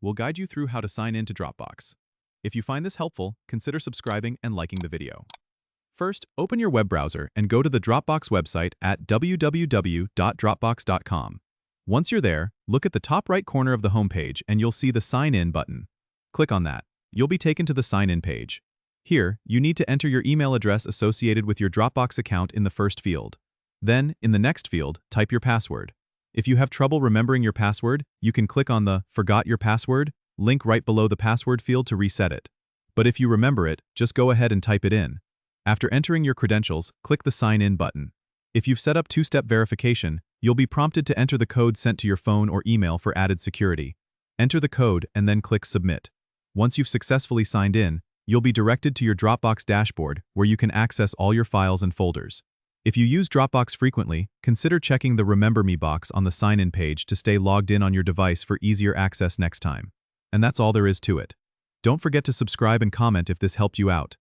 we'll guide you through how to sign in to Dropbox. If you find this helpful, consider subscribing and liking the video. First, open your web browser and go to the Dropbox website at www.dropbox.com. Once you're there, look at the top right corner of the homepage and you'll see the Sign In button. Click on that. You'll be taken to the Sign In page. Here, you need to enter your email address associated with your Dropbox account in the first field. Then, in the next field, type your password. If you have trouble remembering your password, you can click on the Forgot Your Password link right below the password field to reset it. But if you remember it, just go ahead and type it in. After entering your credentials, click the Sign In button. If you've set up two-step verification, you'll be prompted to enter the code sent to your phone or email for added security. Enter the code and then click Submit. Once you've successfully signed in, you'll be directed to your Dropbox dashboard where you can access all your files and folders. If you use Dropbox frequently, consider checking the Remember Me box on the Sign In page to stay logged in on your device for easier access next time. And that's all there is to it. Don't forget to subscribe and comment if this helped you out.